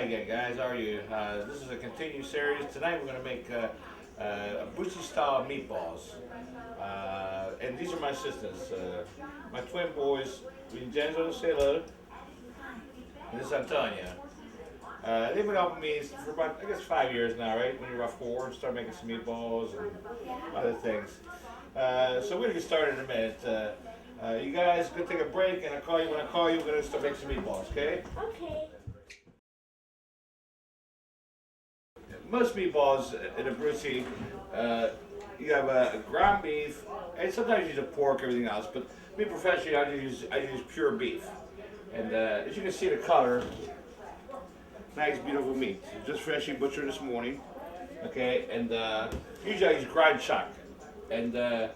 Hi again, guys. How are you? This is a continued series. Tonight we're going to make Bucci style meatballs. And these are my assistants. My twin boys, Vincenzo, say hello. And this is Antonia. They've been helping me for about, I guess, 5 years now, right? When you're about 4 and start making some meatballs and other things. So we're going to get started in a minute. You guys go take a break, and I'll call you when I call you. We're going to start making some meatballs, okay? Okay. Most meatballs in a Brucey, you have a ground beef, and sometimes you use a pork, everything else. But me professionally, I use pure beef. And as you can see, the color, nice, beautiful meat. Just freshly butchered this morning. Okay, and usually I use grind chuck. And the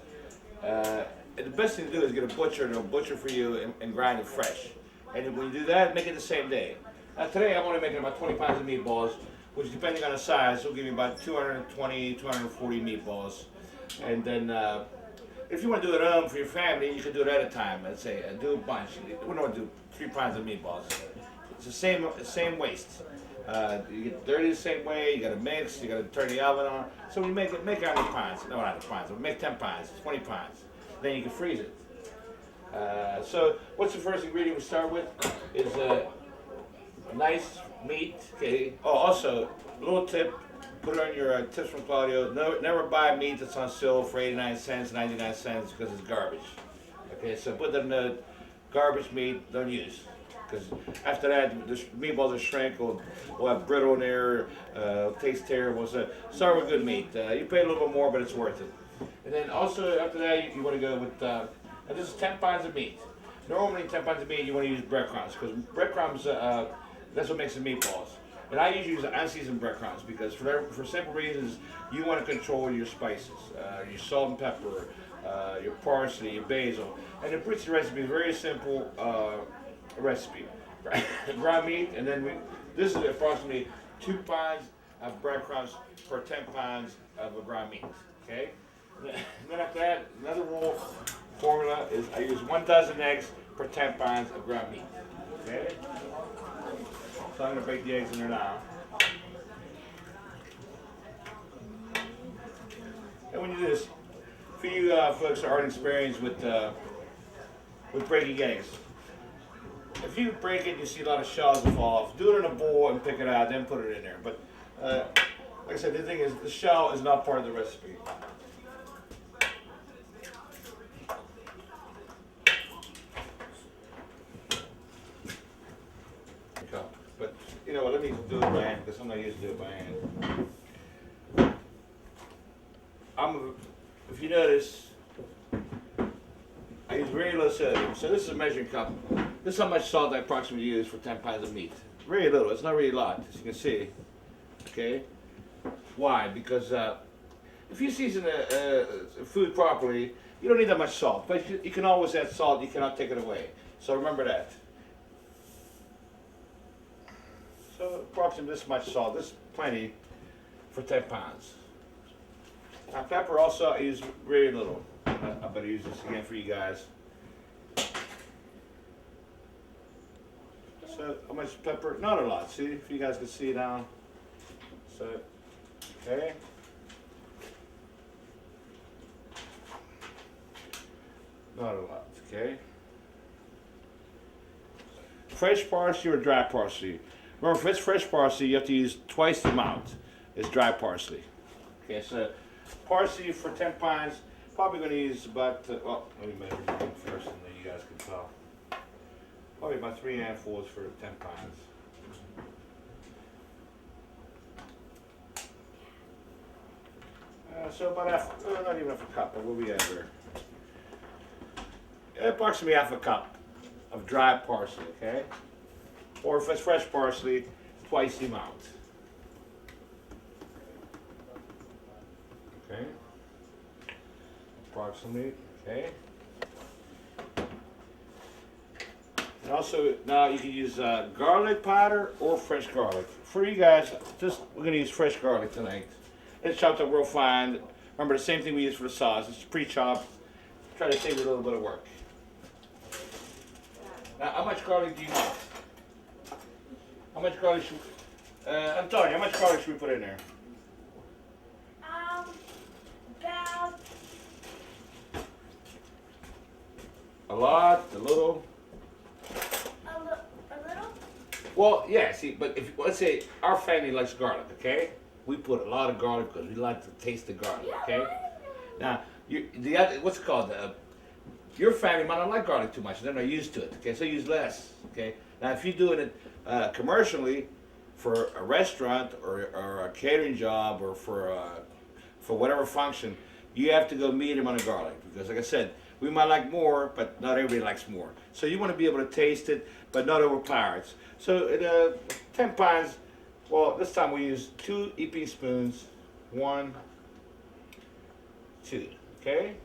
best thing to do is get a butcher, and they'll butcher for you and grind it fresh. And when you do that, make it the same day. Now today I'm only making about 20 pounds of meatballs, which depending on the size will give you about 220, 240 meatballs. And then if you want to do it at home for your family, you can do it at a time. Let's say do a bunch. We don't want to do 3 pounds of meatballs. It's the same waste. You get dirty the same way. You got to mix. You got to turn the oven on. So we make how many pounds? No, not the pounds. We make 10 pounds, 20 pounds. Then you can freeze it. So what's the first ingredient we start with? Is nice meat. Okay. Oh, also a little tip. Put it on your tips from Claudio. Never buy meat that's on sale for 89 cents, 99 cents because it's garbage. Okay, so put that in the garbage meat. Don't use. Because after that, the meatballs will shrink, will have brittle in there, taste terrible. So start with good meat. You pay a little bit more, but it's worth it. And then also after that, you want to go with, and this is 10 pounds of meat. Normally 10 pounds of meat, you want to use breadcrumbs, because breadcrumbs, that's what makes the meatballs. And I usually use unseasoned breadcrumbs because for simple reasons, you want to control your spices, your salt and pepper, your parsley, your basil. And the British recipe is very simple recipe. Ground meat, and then this is approximately 2 pounds of breadcrumbs per 10 pounds of a ground meat. Okay? And then after that, another rule formula is I use 1 dozen eggs per 10 pounds of ground meat. Okay? So I'm going to break the eggs in there now. And when you do this, for you folks that aren't experienced with breaking eggs, if you break it and you see a lot of shells that fall off, do it in a bowl and pick it out, then put it in there. But like I said, the thing is, the shell is not part of the recipe. But you know what, let me do it by hand because I'm not used to do it by hand. If you notice, I use very low sodium. So this is a measuring cup. This is how much salt I approximately use for 10 pounds of meat. Very little, it's not really a lot, as you can see. Okay? Why? Because if you season food properly, you don't need that much salt. But you can always add salt, you cannot take it away. So remember that. So approximately this much salt, this is plenty for 10 pounds. Now pepper also I use very little. I better use this again for you guys. So how much pepper? Not a lot. See if you guys can see now. So okay. Not a lot. Okay. Fresh parsley or dry parsley? Remember, if it's fresh parsley, you have to use twice the amount as dry parsley. Okay, so parsley for 10 pounds, probably going to use about, well, let me measure it first and then you guys can tell. Probably about 3 handfuls for 10 pounds. So about not even half a cup, but we'll be under. Approximately half a cup of dry parsley, okay? Or if it's fresh parsley, twice the amount. Okay. Approximately, okay. And also, now you can use garlic powder or fresh garlic. For you guys, we're going to use fresh garlic tonight. It's chopped up real fine. Remember the same thing we use for the sauce. It's pre-chopped. Try to save you a little bit of work. Now, how much garlic do you want? How much garlic Antonio, how much garlic should we put in there? About A lot, a little. a little. Well, yeah. See, but if let's say our family likes garlic, okay? We put a lot of garlic because we like to taste the garlic, okay? Now, the other, what's it called? Your family might not like garlic too much; they're not used to it, okay? So use less, okay? Now, if you're doing it commercially for a restaurant or a catering job or for whatever function, you have to go medium on the garlic because, like I said, we might like more, but not everybody likes more. So you want to be able to taste it, but not overpower it. So 10 pounds, well, this time we use 2 heaping spoons, 1, 2, okay?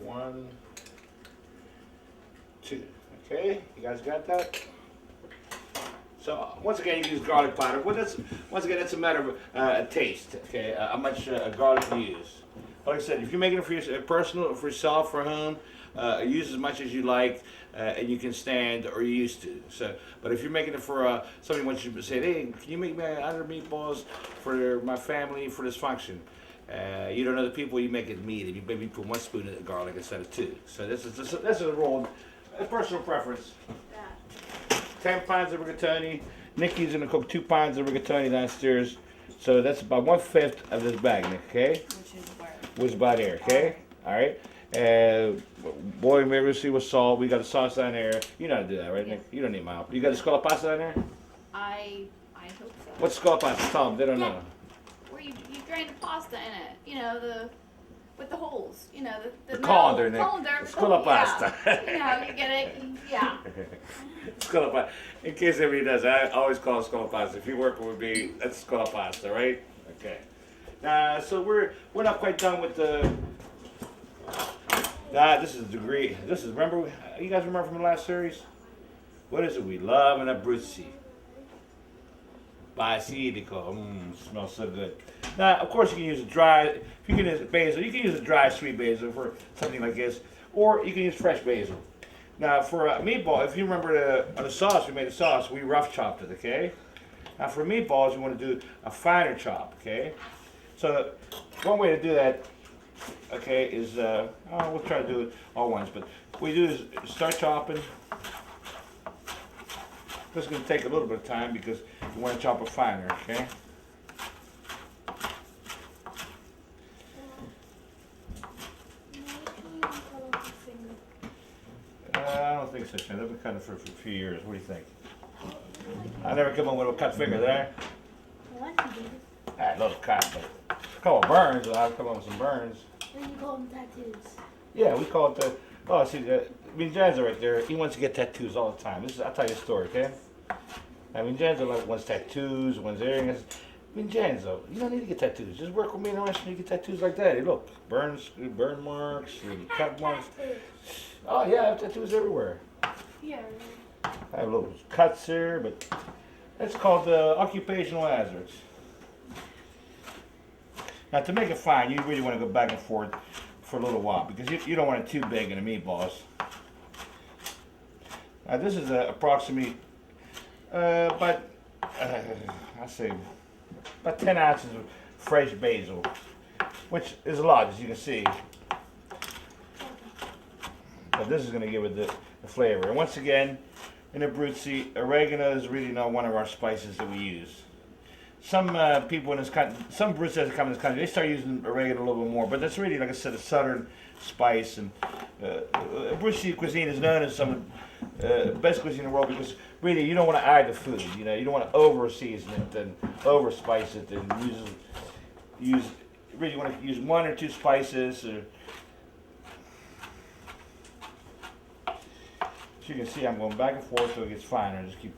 1, 2, okay? You guys got that? So once again, you use garlic powder. Well, once again, that's a matter of taste, okay? How much garlic you use. Like I said, if you're making it for your personal, for yourself, for home, use as much as you like, and you can stand or you used to. So, but if you're making it for somebody wants you to say, hey, can you make me 100 meatballs for my family for this function? You don't know the people, you make it medium. You maybe put 1 spoon of garlic instead of 2. So this is a rule, a personal preference. 10 pounds of rigatoni. Nikki's gonna cook 2 pounds of rigatoni downstairs. So that's about 1/5 of this bag, Nick, okay? Which is where? Was about here, okay? All right. Boy, maybe see with salt. We got a sauce down there. You know how to do that, right, Nick? You don't need my help. You got a scallop pasta down there? I hope so. What's scallop pasta? Tell them. They don't know. Where you drain the pasta in it. You know, with the holes. You know, the colander, Nick. Colander. Scallop pasta. Yeah. You know, you get it. Yeah. Scallop pasta. In case everybody does, I always call it scallop pasta. If you're working with me, that's scallop pasta, right? Okay. So we're not quite done with the. This is degree. This is remember. You guys remember from the last series? What is it we love in Abruzzi? Basilico. Smells so good. Now, of course, you can use a dry. If you can use basil, you can use a dry sweet basil for something like this, or you can use fresh basil. Now, for a meatball, if you remember on the sauce, we made a sauce. We rough chopped it. Okay. Now, for meatballs, we want to do a finer chop. Okay. So, one way to do that, okay, is we'll try to do it all once, but what we do is start chopping. This is going to take a little bit of time because you want to chop it finer, okay? I don't think so, Shane. They've been cutting for a few years. What do you think? I never come up with a cut finger there. A little cut, but a couple burns. I've come up with some burns. And you call them tattoos. Yeah, we call it the. Oh, see, Vincenzo right there. He wants to get tattoos all the time. I'll tell you a story, okay? Now, Vincenzo wants tattoos, wants earrings. Vincenzo, you don't need to get tattoos. Just work with me in the restaurant. You get tattoos like that. Hey, look, burn marks, cut marks. Oh yeah, I have tattoos everywhere. Yeah. I have little cuts here, but that's called occupational hazards. Now, to make it fine, you really want to go back and forth for a little while because you don't want it too big in the meatballs. Now, this is approximately about I say about 10 ounces of fresh basil, which is a lot, as you can see. But this is going to give it the flavor. And once again, in Abruzzi, oregano is really not one of our spices that we use. Some people in this country, some Abruzzi that come in this country, they start using oregano a little bit more. But that's really, like I said, a southern spice. And Abruzzi cuisine is known as some of the best cuisine in the world because really you don't want to hide the food. You know, you don't want to over season it and over spice it and use really you want to use 1 or 2 spices. As you can see, I'm going back and forth so it gets finer. Just keep